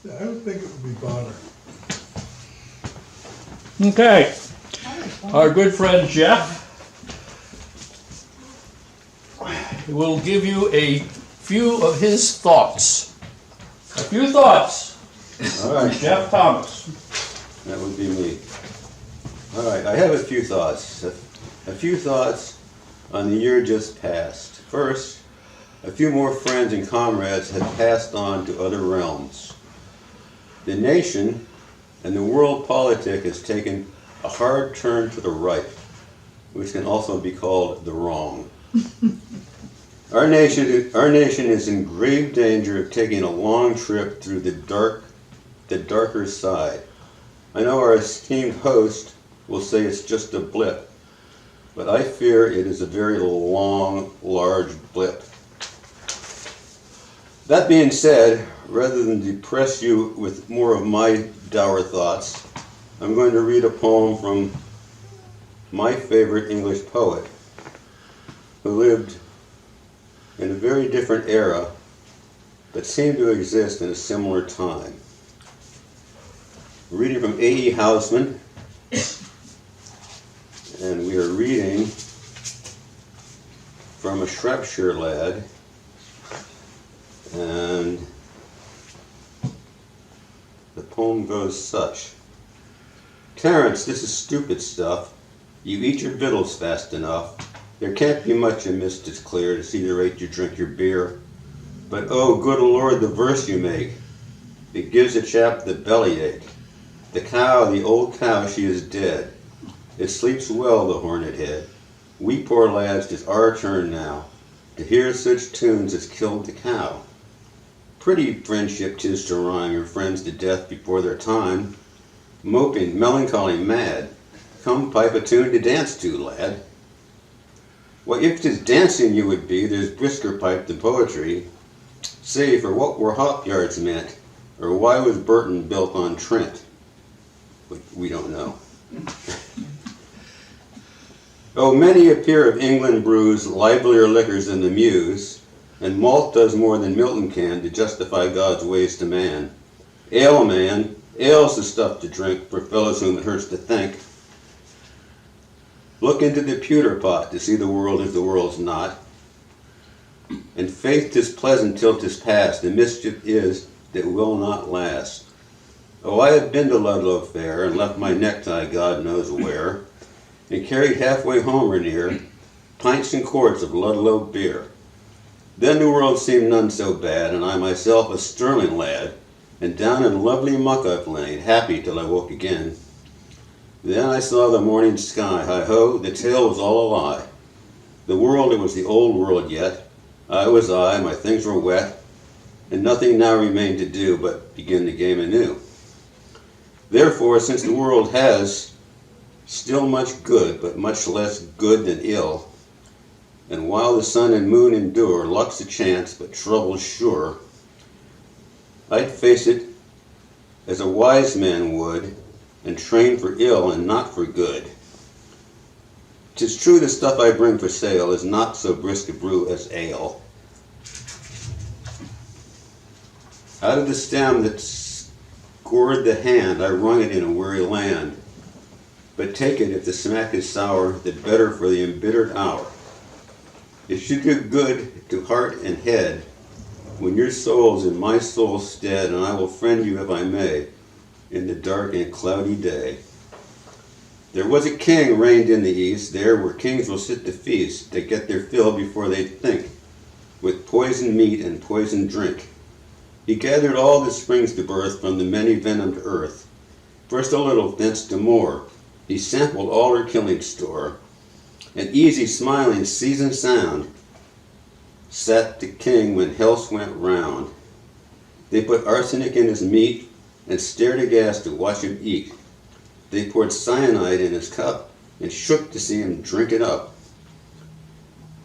I would think it would be Bonner. Okay, our good friend Jeff will give you a few of his thoughts. A few thoughts. All right, Jeff Thomas. that would be me. All right, I have a few thoughts. A few thoughts on the year just passed. First, a few more friends and comrades have passed on to other realms. The nation and the world politic has taken a hard turn to the right, which can also be called the wrong. Our nation is in grave danger of taking a long trip through the darker side. I know our esteemed host will say it's just a blip, but I fear it is a very long, large blip. That being said, rather than depress you with more of my dour thoughts, I'm going to read a poem from my favorite English poet, who lived in a very different era, but seemed to exist in a similar time. Reading from A.E. Housman, and we are reading from A Shropshire Lad, and the poem goes such. Terence, this is stupid stuff. You eat your victuals fast enough. There can't be much amiss, 'tis clear, to see the rate you drink your beer. But oh, good Lord, the verse you make, it gives a chap the bellyache. The cow, the old cow, she is dead. It sleeps well, the hornet head. We poor lads, 'tis our turn now, to hear such tunes as killed the cow. Pretty friendship 'tis to rhyme your friends to death before their time. Moping, melancholy, mad, come pipe a tune to dance to, lad. Well, if 'tis dancing you would be, there's brisker pipe than poetry. Say, for what were hop yards meant, or why was Burton built on Trent? We don't know. Oh, many a peer of England brews livelier liquors than the Muse, and malt does more than Milton can to justify God's ways to man. Ale, man, ale's the stuff to drink for fellows whom it hurts to think. Look into the pewter pot to see the world as the world's not. And faith 'tis pleasant till 'tis past, the mischief is that will not last. Oh, I have been to Ludlow Fair, and left my necktie God knows where, and carried halfway home or near pints and quarts of Ludlow beer. Then the world seemed none so bad, and I myself a sterling lad, and down in lovely muck I've lain, happy till I woke again. Then I saw the morning sky, hi-ho, the tale was all a lie. The world, it was the old world yet, I was I, my things were wet, and nothing now remained to do but begin the game anew. Therefore, since the world has still much good, but much less good than ill, and while the sun and moon endure, luck's a chance, but trouble's sure, I'd face it as a wise man would, and train for ill and not for good. 'Tis true the stuff I bring for sale is not so brisk a brew as ale. Out of the stem that scored the hand, I wrung it in a weary land. But take it, if the smack is sour, the better for the embittered hour. It should do good to heart and head, when your soul's in my soul's stead, and I will friend you if I may, in the dark and cloudy day. There was a king reigned in the east, there where kings will sit to feast, to get their fill before they think, with poisoned meat and poisoned drink. He gathered all the springs to birth from the many venomed earth, first a little, thence to more. He sampled all her killing store, and easy, smiling, seasoned sound sat the king when health went round. They put arsenic in his meat, and stared aghast to watch him eat. They poured cyanide in his cup, and shook to see him drink it up.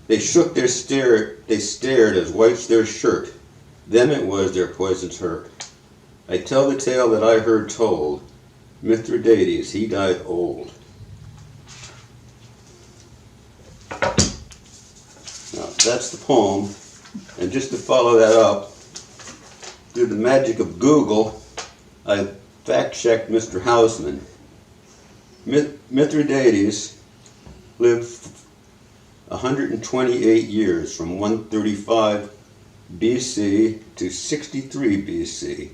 They shook they stared as whites their shirt. Them it was their poisons hurt. I tell the tale that I heard told. Mithridates, he died old. Now, that's the poem, and just to follow that up, through the magic of Google, I fact-checked Mr. Housman. Mithridates lived 128 years, from 135 BC to 63 BC.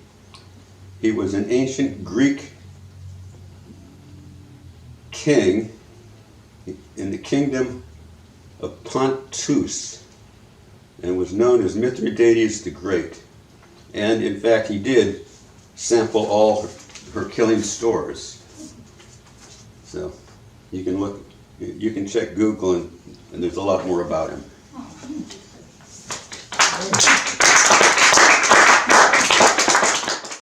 He was an ancient Greek king in the kingdom of Pontus and was known as Mithridates the Great. And in fact, he did sample all her killing stores. So you can look, you can check Google, and there's a lot more about him.